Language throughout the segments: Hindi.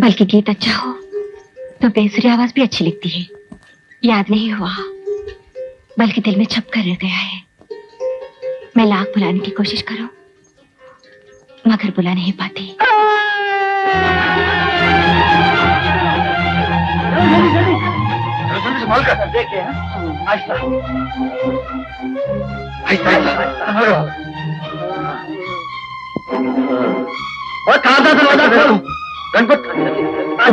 बल्कि गीत अच्छा हो तो बेसुरी आवाज भी अच्छी लगती है। याद नहीं हुआ, बल्कि दिल में छप कर रह गया है। मैं लाख बुलाने की कोशिश करूं, मगर बुला नहीं पाती। संभाल कर देखिए। आहिस्ता आहिस्ता। और ताज़ा दरवाजा खोलो। गणपत,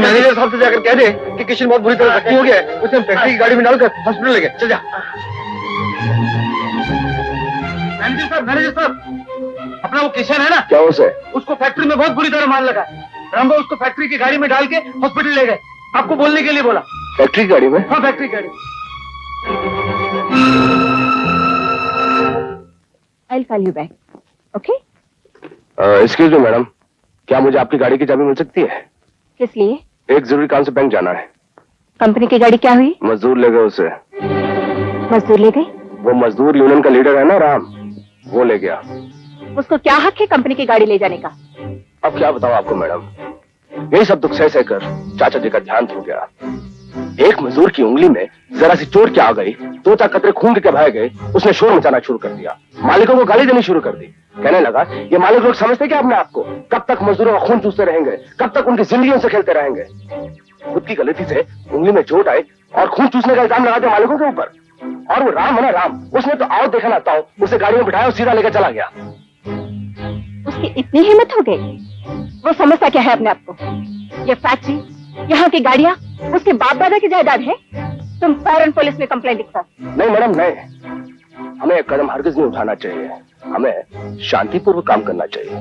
मैनेजर साहब से जाकर कह दे कि किशन बहुत बुरी तरह जख्मी हो गया है, उसे हम टैक्सी की गाड़ी में डालकर हॉस्पिटल ले गए। चल जा। मैनेजर साहब, अपना वो किशन है ना? क्या उसे? उसको फैक्ट्री में बहुत बुरी तरह मार लगा है। रामबो उसको फैक्ट्री की गाड़ी में डाल के हॉस्पिटल ले गए। आपको बोलने के लिए बोला। फैक्ट्री गाड़ी में? हाँ, फैक्ट्री गाड़ी। I'll call you back. Okay? Excuse me madam, क्या मुझे आपकी गाड़ी की चाबी मिल सकती है? किस लिए? एक जरूरी काम से बैंक जाना है। कंपनी की गाड़ी क्या हुई? मजदूर ले गए उसे। मजदूर ले गए? वो मजदूर यूनियन का लीडर है ना, राम, वो ले गया। उसको क्या हक है कंपनी की गाड़ी ले जाने का? अब क्या बताऊं आपको मैडम, यही सब दुख सह कर चाचा जी का ध्यान हो गया। एक मजदूर की उंगली में जरा सी चोट क्या आ गई, दो चार कतरे खून के बह गए, उसने शोर मचाना शुरू कर दिया। मालिकों को गाली देनी शुरू कर दी। कहने लगा, ये मालिक लोग समझते क्या अपने आप को? कब तक मजदूरों का खून चूसते रहेंगे? कब तक उनकी जिंदगियों से खेलते रहेंगे? खुद की गलती से उंगली में चोट आई और खून चूसने का इल्जाम लगा दिया मालिकों के ऊपर। और वो राम है ना, राम, उसने तो आओ देखा ना ताओ उसे गाड़ी में बिठाया और सीधा लेकर चला गया। उसकी इतनी हिम्मत हो गई? वो समझता क्या है अपने आप को? ये फैक्ट्री, यहाँ की गाड़ियाँ उसके बाप दादा की जायदाद है। तुम फौरन पुलिस में कंप्लेंट लिखो। नहीं मैडम, नहीं, हमें एक कदम हरगिज नहीं उठाना चाहिए। हमें शांतिपूर्वक काम करना चाहिए।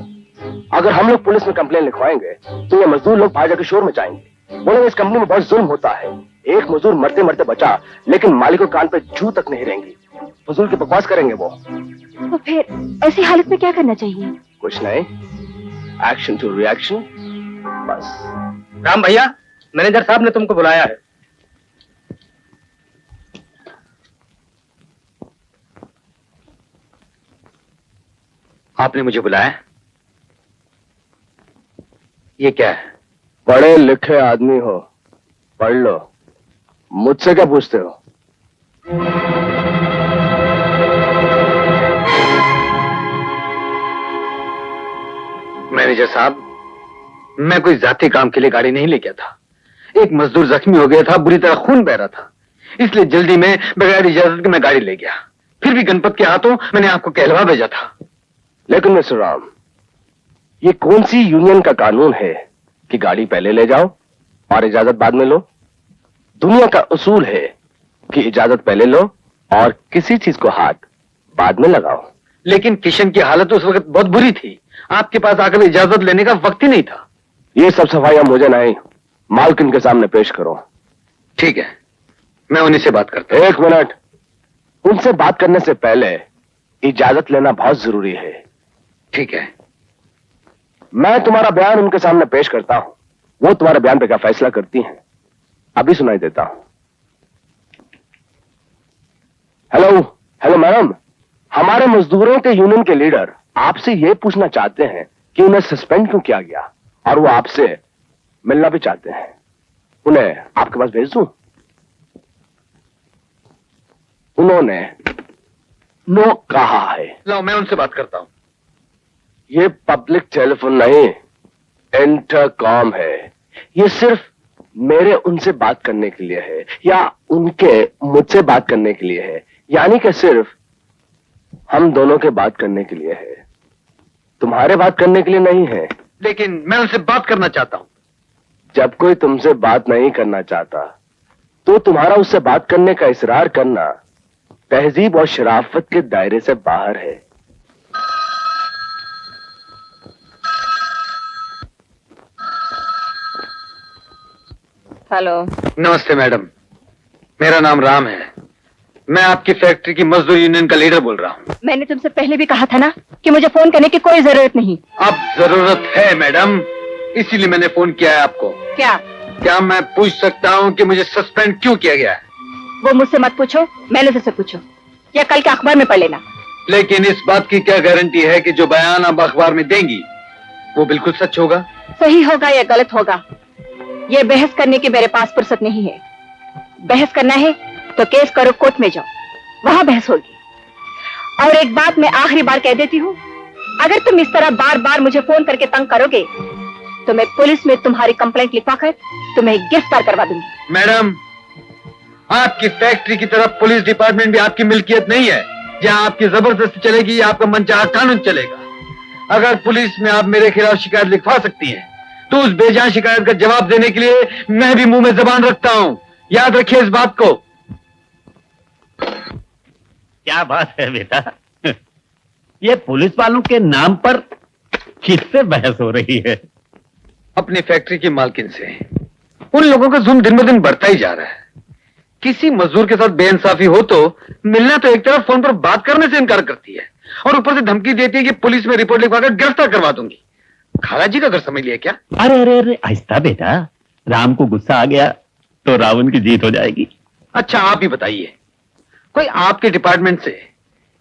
अगर हम लोग पुलिस में कंप्लेंट लिखवाएंगे तो ये मजदूर लोग बाहर जाकर शोर मचाएंगे, बोलेंगे इस कंपनी में बहुत जुल्म होता है। एक मजदूर मरते मरते बचा, लेकिन मालिकों कान पे जू तक नहीं रहेंगी। फजूल की बकवास करेंगे वो। तो फिर ऐसी हालत में क्या करना चाहिए? कुछ नहीं, एक्शन टू रिएक्शन, बस। राम भैया, मैनेजर साहब ने तुमको बुलाया है। आपने मुझे बुलाया? ये क्या है? पढ़े लिखे आदमी हो, पढ़ लो, मुझसे क्या पूछते हो? मैनेजर साहब, मैं कोई जाती काम के लिए गाड़ी नहीं ले गया था। एक मजदूर जख्मी हो गया था, बुरी तरह खून बह रहा था, इसलिए जल्दी में बगैर इजाजत के मैं गाड़ी ले गया। फिर भी गणपत के हाथों मैंने आपको कहलवा भेजा था। लेकिन मिस्टर राम, ये कौन सी यूनियन का कानून है कि गाड़ी पहले ले जाओ और इजाजत बाद में लो? दुनिया का उसूल है कि इजाजत पहले लो और किसी चीज को हाथ बाद में लगाओ। लेकिन किशन की हालत उस वक्त बहुत बुरी थी, आपके पास आकर इजाजत लेने का वक्त ही नहीं था। ये सब सफाइयां मुझे नहीं, मालकिन के सामने पेश करो। ठीक है, मैं उन्हीं से बात करता हूं। एक मिनट, उनसे बात करने से पहले इजाजत लेना बहुत जरूरी है। ठीक है। मैं तुम्हारा बयान उनके सामने पेश करता हूं, वो तुम्हारे बयान पे क्या फैसला करती हैं अभी सुनाई देता हूं। हेलो हेलो मैडम, हमारे मजदूरों के यूनियन के लीडर आपसे ये पूछना चाहते हैं कि उन्हें सस्पेंड क्यों किया गया, और वो आपसे मिलना भी चाहते हैं। उन्हें आपके पास भेज दूं? उन्होंने नो कहा है। लो, मैं उनसे बात करता हूं। ये पब्लिक टेलीफोन नहीं, इंटरकॉम है। ये सिर्फ मेरे उनसे बात करने के लिए है, या उनके मुझसे बात करने के लिए है, यानी कि सिर्फ हम दोनों के बात करने के लिए है, तुम्हारे बात करने के लिए नहीं है। लेकिन मैं उनसे बात करना चाहता हूं। जब कोई तुमसे बात नहीं करना चाहता तो तुम्हारा उससे बात करने का इसरार करना तहजीब और शराफत के दायरे से बाहर है। हेलो। नमस्ते मैडम, मेरा नाम राम है। मैं आपकी फैक्ट्री की मजदूर यूनियन का लीडर बोल रहा हूँ। मैंने तुमसे पहले भी कहा था ना कि मुझे फोन करने की कोई जरूरत नहीं। अब जरूरत है मैडम, इसीलिए मैंने फोन किया है आपको। क्या मैं पूछ सकता हूँ कि मुझे सस्पेंड क्यों किया गया है? वो मुझसे मत पूछो, मैनेजर से पूछो, या कल के अखबार में पढ़ लेना। लेकिन इस बात की क्या गारंटी है कि जो बयान आप अखबार में देंगी वो बिल्कुल सच होगा? सही होगा या गलत होगा ये बहस करने की मेरे पास फुर्सत नहीं है। बहस करना है तो केस करो, कोर्ट में जाओ, वहां बहस होगी। और एक बात मैं आखिरी बार कह देती हूँ, अगर तुम इस तरह बार बार मुझे फोन करके तंग करोगे तो मैं पुलिस में तुम्हारी कंप्लेंट लिखवाकर तुम्हें गिरफ्तार करवा दूंगी। मैडम, आपकी फैक्ट्री की तरफ पुलिस डिपार्टमेंट भी आपकी मिल्कियत नहीं है, जहां आपकी जबरदस्ती चलेगी या आपका मनचाहा कानून चलेगा। अगर पुलिस में आप मेरे खिलाफ शिकायत लिखवा सकती हैं, तो उस बेजान शिकायत का जवाब देने के लिए मैं भी मुंह में जबान रखता हूं। याद रखिए इस बात को। क्या बात है बेटा, ये पुलिस वालों के नाम पर किससे बहस हो रही है? अपनी फैक्ट्री की मालकिन से। उन लोगों का जुल्म दिन ब दिन बढ़ता ही जा रहा है। किसी मजदूर के साथ बेइंसाफी हो तो मिलना तो एक तरफ, फोन पर बात करने से इनकार करती है और ऊपर से धमकी देती है कि पुलिस में रिपोर्ट लिखवाकर गिरफ्तार करवा दूंगी। खाला जी का घर समझ लिया क्या? अरे अरे अरे, आहिस्ता बेटा, राम को गुस्सा आ गया तो रावण की जीत हो जाएगी। अच्छा आप ही बताइए, कोई आपके डिपार्टमेंट से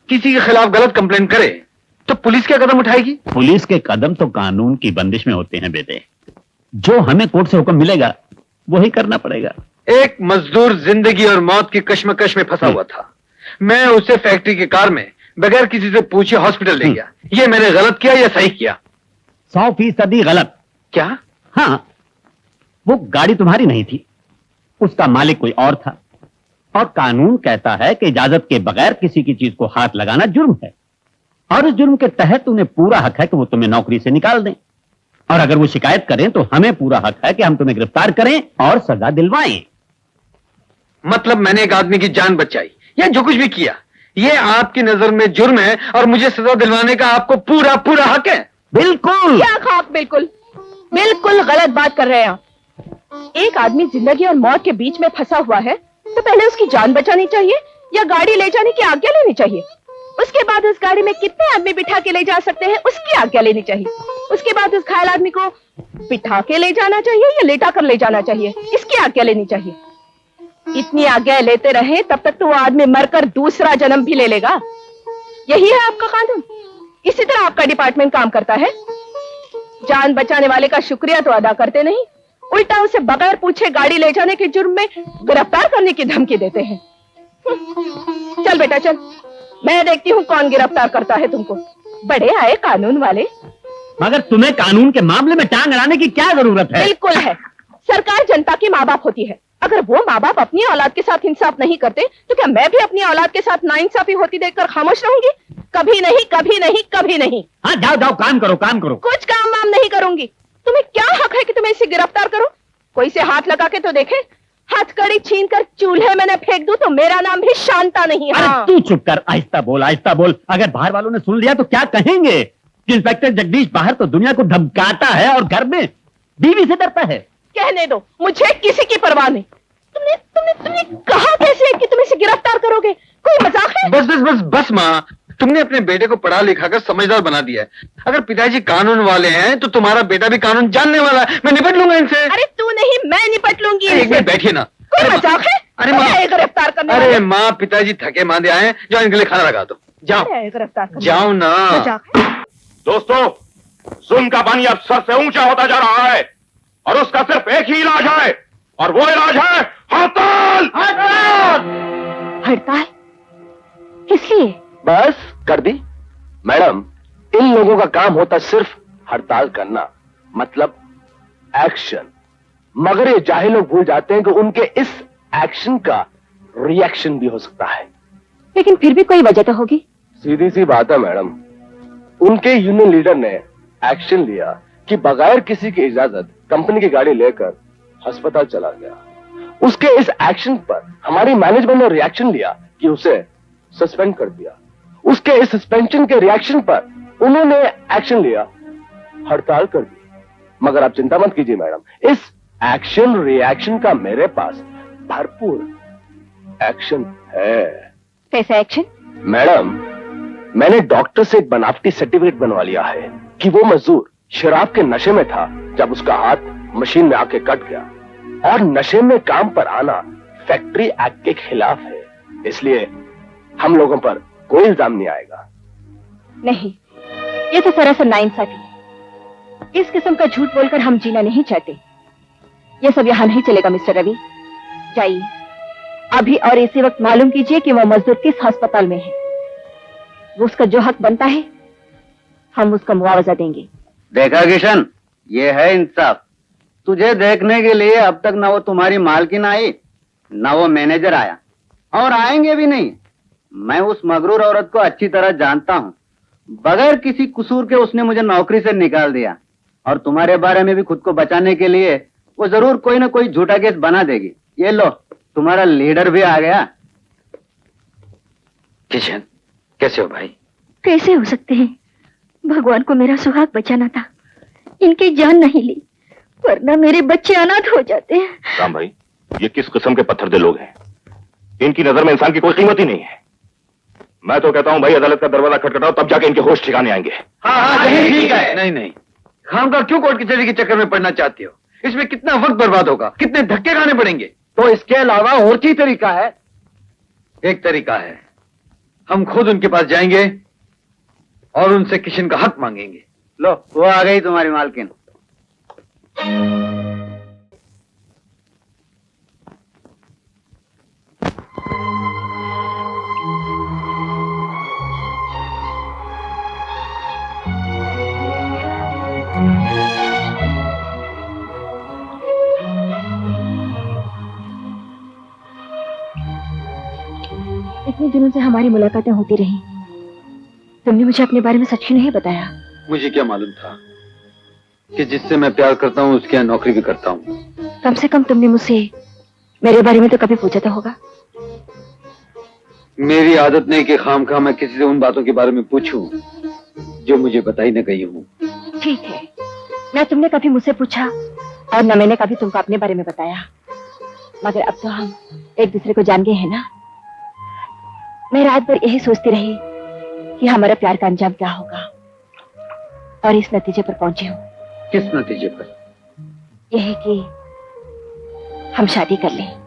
किसी के खिलाफ गलत कंप्लेन करे तो पुलिस क्या कदम उठाएगी? पुलिस के कदम तो कानून की बंदिश में होते हैं बेटे। जो हमें कोर्ट से हुक्म मिलेगा वही करना पड़ेगा। एक मजदूर जिंदगी और मौत की कश्मकश में फंसा हुआ था। मैं उसे फैक्ट्री की कार में बगैर किसी से पूछे हॉस्पिटल ले गया। ये मैंने गलत किया या सही किया? 100% गलत। क्या? हाँ, वो गाड़ी तुम्हारी नहीं थी, उसका मालिक कोई और था। और कानून कहता है कि इजाजत के बगैर किसी की चीज को हाथ लगाना जुर्म है, और इस जुर्म के तहत उन्हें पूरा हक है कि वो तुम्हें नौकरी से निकाल दें। और अगर वो शिकायत करें तो हमें पूरा हक है कि हम तुम्हें गिरफ्तार करें और सजा दिलवाएं। मतलब मैंने एक आदमी की जान बचाई या जो कुछ भी किया, ये आपकी नजर में जुर्म है और मुझे सजा दिलवाने का आपको पूरा पूरा हक है? बिल्कुल। क्या खाक, बिल्कुल बिल्कुल गलत बात कर रहे हैं आप। एक आदमी जिंदगी और मौत के बीच में फंसा हुआ है तो पहले उसकी जान बचानी चाहिए या गाड़ी ले जाने की आज्ञा लेनी चाहिए। उसके बाद उस गाड़ी में कितने आदमी बिठा के ले जा सकते हैं उसकी आज्ञा लेनी चाहिए। उसके बाद उस घायल आदमी को बिठा के ले जाना चाहिए या लेटा कर ले जाना चाहिए, इसकी आज्ञा लेनी चाहिए। इतनी आज्ञा लेते रहे तब तक तो वो आदमी मरकर दूसरा जन्म भी ले लेगा। यही है आपका कानून, इसी तरह आपका डिपार्टमेंट काम करता है। जान बचाने वाले का शुक्रिया तो अदा करते नहीं, उल्टा उसे बगैर पूछे गाड़ी ले जाने के जुर्म में गिरफ्तार करने की धमकी देते हैं। चल बेटा चल, मैं देखती हूँ कौन गिरफ्तार करता है तुमको। बड़े आए कानून वाले। मगर तुम्हें कानून के मामले में टांग अड़ाने की क्या जरूरत है? बिल्कुल है, सरकार जनता की माँ बाप होती है। अगर वो माँ बाप अपनी औलाद के साथ इंसाफ नहीं करते तो क्या मैं भी अपनी औलाद के साथ नाइंसाफी होती देखकर खामोश रहूंगी? कभी नहीं, कभी नहीं, कभी नहीं। हाँ जाओ जाओ, काम करो काम करो। कुछ काम वाम नहीं करूंगी। तुम्हें क्या हक है कि तुम्हें इसे गिरफ्तार करो? कोई से हाथ लगा के तो देखे। हथकड़ी छीन कर चूल्हे में न फेंक दूं तो मेरा नाम भी शांता नहीं है। अरे तू चुप कर, आहिस्ता बोल आहिस्ता बोल। अगर बाहर वालों ने सुन लिया तो क्या कहेंगे कि इंस्पेक्टर जगदीश बाहर तो दुनिया को धमकाता है और घर में बीवी से डरता है। कहने दो, मुझे किसी की परवाह नहीं। तुमने तुमने तुमने कहा कैसे कि तुम इसे गिरफ्तार करोगे? कोई मजाक है? बस बस बस बस माँ, तुमने अपने बेटे को पढ़ा लिखा कर समझदार बना दिया है। अगर पिताजी कानून वाले हैं तो तुम्हारा बेटा भी कानून जानने वाला है। मैं निपट लूंगा इनसे। अरे तू नहीं, मैं निपट लूंगी। एक मिनट बैठिए ना। कोई मजाक है? अरे माँ, गिरफ्तार करने अरे वाले। माँ, पिताजी थके मांदे आए हैं, जाओ इनके लिए खाना लगा दो। जाओ गिरफ्तार करने जाओ ना। वाले। मजाक है? दोस्तों, जुल्म का पानी अब सर से ऊंचा होता जा रहा है और उसका सिर्फ एक ही इलाज है, और वो इलाज है हड़ताल। हड़ताल? इसलिए बस कर दी मैडम। इन लोगों का काम होता सिर्फ हड़ताल करना, मतलब एक्शन। मगर ये जाहिल लोग भूल जाते हैं कि उनके इस एक्शन का रिएक्शन भी हो सकता है। लेकिन फिर भी कोई वजह तो होगी। सीधी सी बात है मैडम, उनके यूनियन लीडर ने एक्शन लिया कि बगैर किसी की इजाजत कंपनी की गाड़ी लेकर अस्पताल चला गया। उसके इस एक्शन पर हमारी मैनेजमेंट ने रिएक्शन लिया कि उसे सस्पेंड कर दिया। उसके इस सस्पेंशन के रिएक्शन पर उन्होंने एक्शन लिया, हड़ताल कर दी। मगर आप चिंता मत कीजिए मैडम, इस एक्शन रिएक्शन का मेरे पास भरपूर एक्शन है। कैसा एक्शन? मैडम, मैंने डॉक्टर से एक बनावटी सर्टिफिकेट बनवा लिया है कि वो मजदूर शराब के नशे में था जब उसका हाथ मशीन में आके कट गया, और नशे में काम पर आना फैक्ट्री एक्ट के खिलाफ है। इसलिए हम लोगों पर कोई इल्जाम नहीं आएगा। नहीं, ये तो सरासर नाइंसाफी है। इस किस्म का झूठ बोलकर हम जीना नहीं चाहते। ये सब यहाँ नहीं चलेगा मिस्टर रवि। जाइए अभी और इसी वक्त मालूम कीजिए कि वो मजदूर किस अस्पताल में है। वो उसका जो हक बनता है हम उसका मुआवजा देंगे। देखा किशन, ये है इंसाफ। तुझे देखने के लिए अब तक ना वो तुम्हारी मालकिन आई, ना वो मैनेजर आया, और आएंगे भी नहीं। मैं उस मगरूर औरत को अच्छी तरह जानता हूँ। बगैर किसी कसूर के उसने मुझे नौकरी से निकाल दिया, और तुम्हारे बारे में भी खुद को बचाने के लिए वो जरूर कोई ना कोई झूठा केस बना देगी। ये लो, तुम्हारा लीडर भी आ गया। किशन, कैसे हो भाई? कैसे हो सकते हैं? भगवान को मेरा सुहाग बचाना था, इनकी जान नहीं ली, वरना मेरे बच्चे अनाथ हो जाते हैं। राम भाई, ये किस किस्म के पत्थर दिल लोग हैं? इनकी नजर में इंसान की कोई कीमत ही नहीं है। मैं तो कहता हूं भाई, अदालत का दरवाजा खटखटाओ, तब जाके इनके होश ठिकाने आएंगे। हाँ, ठीक है। नहीं नहीं, खाम का क्यों कोर्ट कचहरी के चक्कर में पड़ना चाहते हो? इसमें कितना वक्त बर्बाद होगा, कितने धक्के खाने पड़ेंगे। तो इसके अलावा और क्या तरीका है? एक तरीका है, हम खुद उनके पास जाएंगे और उनसे किशन का हक मांगेंगे। लो, वो आ गई तुम्हारी मालकिन। इतने दिनों से हमारी मुलाकातें होती रही, तुमने मुझे अपने बारे में सच क्यों नहीं बताया? मुझे क्या मालूम था कि जिससे मैं प्यार करता हूँ उसके यहाँ नौकरी भी करता हूँ। कम से कम तुमने मुझसे मेरे बारे में तो कभी पूछा तो होगा। मेरी आदत नहीं कि खामखा मैं किसी से उन बातों के बारे में पूछूं जो मुझे बताई न गई हूँ। ठीक है, न तुमने कभी मुझसे पूछा और न मैंने कभी तुमको अपने बारे में बताया, मगर अब तो हम एक दूसरे को जान गए हैं ना। मैं रात भर यही सोचती रही कि हमारा प्यार का अंजाम क्या होगा, और इस नतीजे पर पहुंची हूँ। किस नतीजे पर? यह है कि हम शादी कर लें।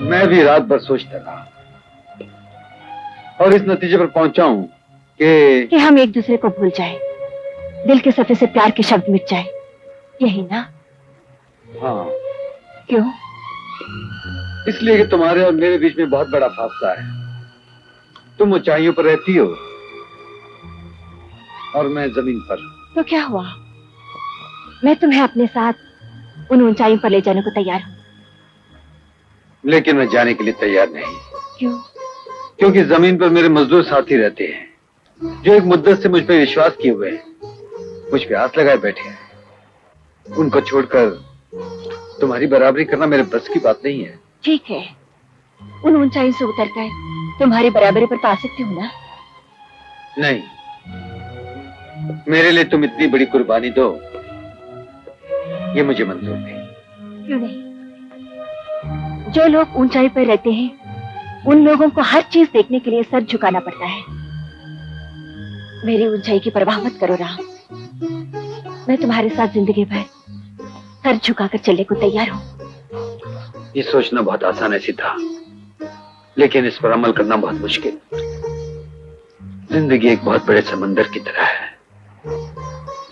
मैं भी रात भर सोचता रहा और इस नतीजे पर पहुंचा हूं कि हम एक दूसरे को भूल जाएं, दिल के सफे से प्यार के शब्द मिट जाए, यही ना? हाँ। क्यों? इसलिए कि तुम्हारे और मेरे बीच में बहुत बड़ा फासला है। तुम ऊंचाइयों पर रहती हो और मैं जमीन पर। तो क्या हुआ? मैं तुम्हें अपने साथ उन ऊंचाइयों पर ले जाने को तैयार हूँ। लेकिन मैं जाने के लिए तैयार नहीं। क्यों? क्योंकि जमीन पर मेरे मजदूर साथी रहते हैं जो एक मुद्दत से मुझ पर विश्वास किए हुए हैं, मुझ पे आस लगाए बैठे हैं। उनको छोड़कर तुम्हारी बराबरी करना मेरे बस की बात नहीं है। ठीक है, उन ऊंचाई से उतरकर तुम्हारी बराबरी पर पा सकती हूँ ना? नहीं, मेरे लिए तुम इतनी बड़ी कुर्बानी दो, ये मुझे मंजूर नहीं। क्यों नहीं? जो लोग ऊंचाई पर रहते हैं उन लोगों को हर चीज देखने के लिए सर झुकाना पड़ता है। मेरी ऊंचाई की परवाह मत करो राम, मैं तुम्हारे साथ जिंदगी भर सर झुकाकर चलने को तैयार हूँ। ये सोचना बहुत आसान है सीता, लेकिन इस पर अमल करना बहुत मुश्किल। जिंदगी एक बहुत बड़े समंदर की तरह है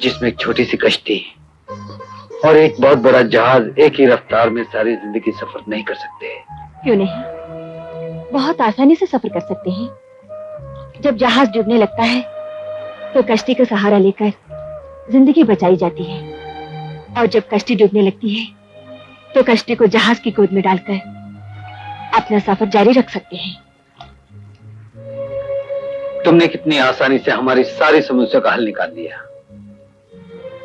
जिसमें एक छोटी सी कश्ती और एक बहुत बड़ा जहाज एक ही रफ्तार में सारी जिंदगी सफर नहीं कर सकते। क्यों नहीं? बहुत आसानी से सफर कर सकते हैं। जब जहाज डूबने लगता है तो कश्ती का सहारा लेकर जिंदगी बचाई जाती है, और जब कश्ती डूबने लगती है तो कश्ती को जहाज की गोद में डालकर अपना सफर जारी रख सकते हैं। तुमने कितनी आसानी से हमारी सारी समस्या का हल निकाल दिया,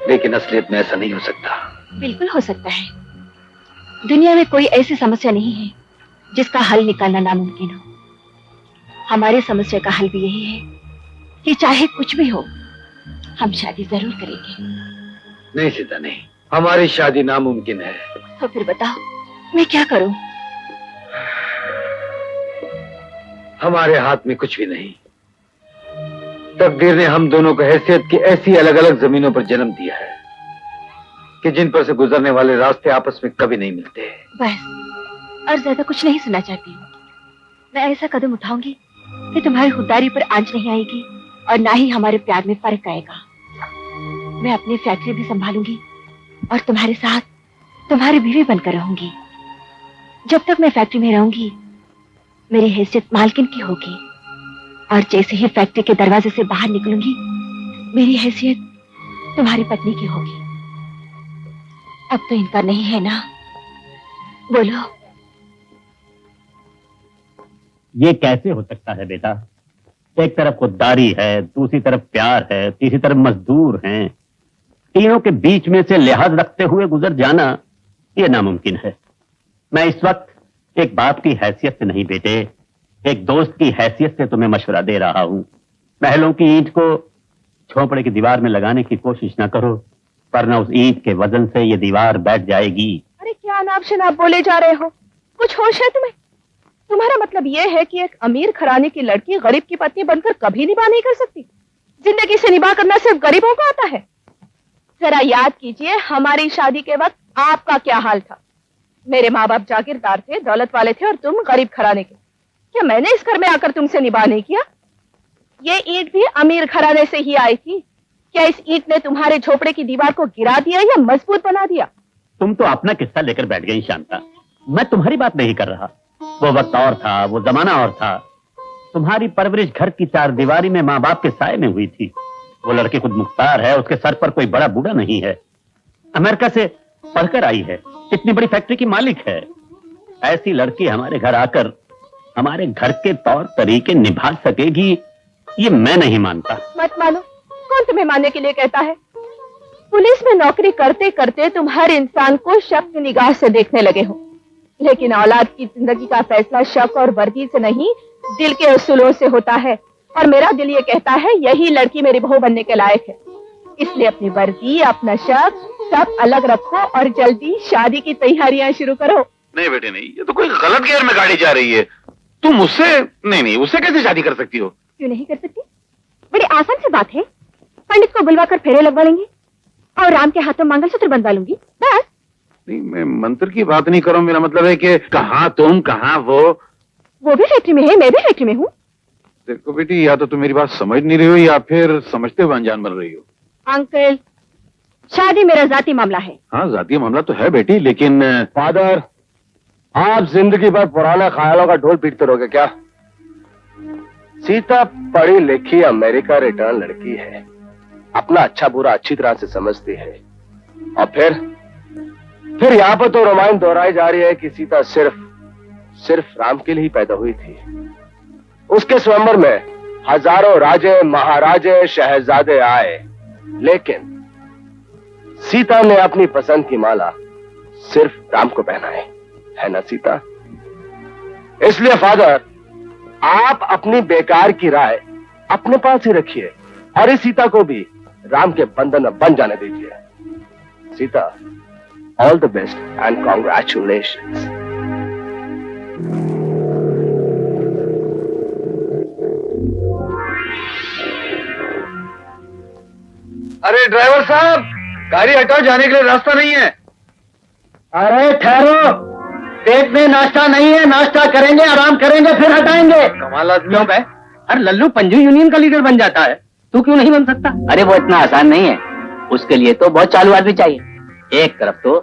लेकिन असलियत में ऐसा नहीं हो सकता। बिल्कुल हो सकता है। दुनिया में कोई ऐसी समस्या नहीं है जिसका हल निकालना नामुमकिन हो। हमारी समस्या का हल भी यही है कि चाहे कुछ भी हो हम शादी जरूर करेंगे। नहीं सीता, नहीं, हमारी शादी नामुमकिन है। तो फिर बताओ मैं क्या करूं? हमारे हाथ में कुछ भी नहीं। तकदीर ने हम दोनों को हैसियत की ऐसी अलग अलग जमीनों पर जन्म दिया है कि जिन पर से गुजरने वाले रास्ते आपस में कभी नहीं मिलते। बस, और ज्यादा कुछ नहीं सुनना चाहती हूँ। मैं ऐसा कदम उठाऊंगी कि तुम्हारी खुददारी पर आंच नहीं आएगी और ना ही हमारे प्यार में फर्क आएगा। मैं अपनी फैक्ट्री भी संभालूंगी और तुम्हारे साथ तुम्हारी बीवी बनकर रहूंगी। जब तक मैं फैक्ट्री में रहूंगी मेरी हैसियत मालकिन की होगी, और जैसे ही फैक्ट्री के दरवाजे से बाहर निकलूंगी मेरी हैसियत तुम्हारी पत्नी की होगी। अब तो इनका नहीं है ना? बोलो। ये कैसे हो सकता है बेटा? एक तरफ खुददारी है, दूसरी तरफ प्यार है, तीसरी तरफ मजदूर हैं। तीनों के बीच में से लिहाज रखते हुए गुजर जाना ये नामुमकिन है। मैं इस वक्त एक बाप की हैसियत से नहीं बेटे, एक दोस्त की हैसियत से तुम्हें मशवरा दे रहा हूं। महलों की ईंट को झोंपड़े की दीवार में लगाने की कोशिश ना करो, वरना उस ईंट के वजन से ये दीवार बैठ जाएगी। अरे क्या नाब शनाब बोले जा रहे हो? कुछ होश है तुम्हें? तुम्हारा मतलब ये है कि एक अमीर घराने की लड़की गरीब की पत्नी बनकर कभी निभा नहीं कर सकती? जिंदगी से निभा करना सिर्फ गरीबों को आता है। जरा याद कीजिए हमारी शादी के वक्त आपका क्या हाल था। मेरे माँ बाप जागीरदार थे, दौलत वाले थे, और तुम गरीब घराने के। क्या मैंने इस घर में आकर तुमसे निभा नहीं किया? ये ईंट भी अमीर घराने से ही आई थी। क्या इस ईंट ने तुम्हारे झोपड़े की दीवार को गिरा दिया या मजबूत बना दिया? तुम तो अपना किस्सा लेकर बैठ गई शांता, मैं तुम्हारी बात नहीं कर रहा। वो वक्त और था, वो जमाना और था। तुम्हारी परवरिश घर की चार दीवारी में माँ बाप के साए में हुई थी। वो लड़की खुद मुख्तार है, उसके सर पर कोई बड़ा बूढ़ा नहीं है, अमेरिका से पढ़कर आई है, इतनी बड़ी फैक्ट्री की मालिक है। ऐसी लड़की हमारे घर आकर हमारे घर के तौर तरीके निभा सकेगी, ये मैं नहीं मानता। मत मानो। कौन तुम्हें मानने के लिए कहता है? पुलिस में नौकरी करते करते तुम हर इंसान को शक की निगाह से देखने लगे हो, लेकिन औलाद की जिंदगी का फैसला शक और वर्दी से नहीं, दिल के उसूलों से होता है। और मेरा दिल ये कहता है यही लड़की मेरी बहू बनने के लायक है। इसलिए अपनी वर्दी, अपना शक सब अलग रखो और जल्दी शादी की तैयारियां शुरू करो। नहीं बेटे नहीं, ये तो कोई गलत गियर में गाड़ी जा रही है। तुम उससे नहीं, उससे कैसे शादी कर सकती हो? क्यों नहीं कर सकती? बड़ी आसान सी बात है। पंडित को बुलवा कर फेरे लगवा लेंगे और राम के हाथों मंगलसूत्र बंधवा लूंगी, बस। नहीं, मैं मंत्र की बात नहीं कर रहा हूं। मेरा मतलब है कि कहाँ तुम, कहाँ वो भी फैक्ट्री में है, मैं भी फैक्ट्री में हूँ। देखो बेटी, या तो तुम मेरी बात समझ नहीं रही हो या फिर समझते हुए अनजान बन रही हो। अंकल, शादी मेरा जाती मामला है। हाँ, जातीय मामला तो है बेटी, लेकिन फादर, आप जिंदगी भर पुराने ख्यालों का ढोल पीटते रहोगे क्या? सीता पढ़ी लिखी अमेरिका रिटर्न लड़की है, अपना अच्छा बुरा अच्छी तरह से समझती है। और फिर यहाँ पर तो रामायण दोहराई जा रही है कि सीता सिर्फ राम के लिए ही पैदा हुई थी। उसके स्वयंवर में हजारों राजे, महाराजे, शहजादे आए, लेकिन सीता ने अपनी पसंद की माला सिर्फ राम को पहनाई, है ना सीता? इसलिए फादर, आप अपनी बेकार की राय अपने पास ही रखिए और इस सीता को भी राम के बंधन में बन जाने दीजिए। Sita, all the best and congratulations. अरे ड्राइवर साहब, गाड़ी हटाओ, जाने के लिए रास्ता नहीं है। अरे ठहरो, पेट में नाश्ता नहीं है, नाश्ता करेंगे, आराम करेंगे, फिर हटाएंगे। कमाल आदमियों पे। अरे लल्लू पंजू यूनियन का लीडर बन जाता है, तू क्यों नहीं बन सकता? अरे वो इतना आसान नहीं है, उसके लिए तो बहुत चालू आदमी चाहिए। एक तरफ तो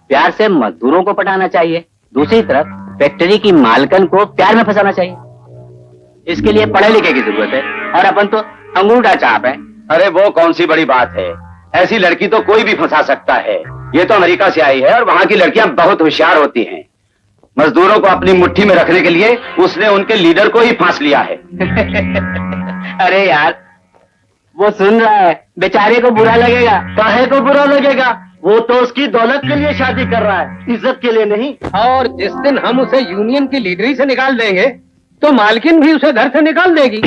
प्यार से मजदूरों को पटाना चाहिए, दूसरी तरफ फैक्ट्री की मालकन को प्यार में फंसाना चाहिए। इसके लिए पढ़े लिखे की जरूरत है, और अपन तो अंगूठा चाप है। अरे वो कौन सी बड़ी बात है, ऐसी लड़की तो कोई भी फंसा सकता है। ये तो अमेरिका से आई है और वहां की लड़कियां बहुत होशियार होती हैं। मजदूरों को अपनी मुट्ठी में रखने के लिए उसने उनके लीडर को ही फांस लिया है। अरे यार, वो सुन रहा है, बेचारे को बुरा लगेगा। काहे को बुरा लगेगा? वो तो उसकी दौलत के लिए शादी कर रहा है, इज्जत के लिए नहीं। और जिस दिन हम उसे यूनियन की लीडरी से निकाल देंगे तो मालकिन भी उसे घर से निकाल देगी।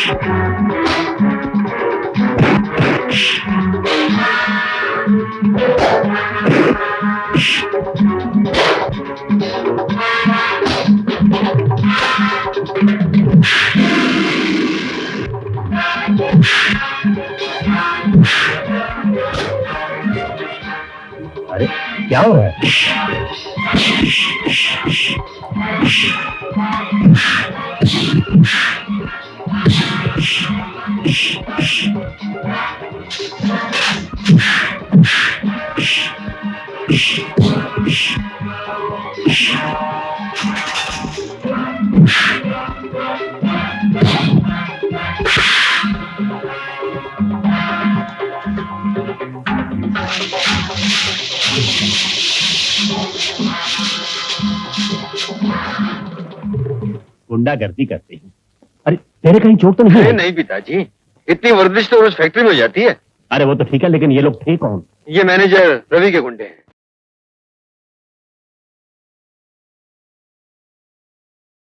Thank you. अरे क्या हो रहा है? गुंडागर्दी करते हैं। अरे तेरे कहीं चोट तो नहीं अरे है? नहीं पिताजी, इतनी वर्जिश तो रोज फैक्ट्री में हो जाती है। अरे वो तो ठीक है, लेकिन ये लोग थे कौन? ये मैनेजर रवि के गुंडे हैं।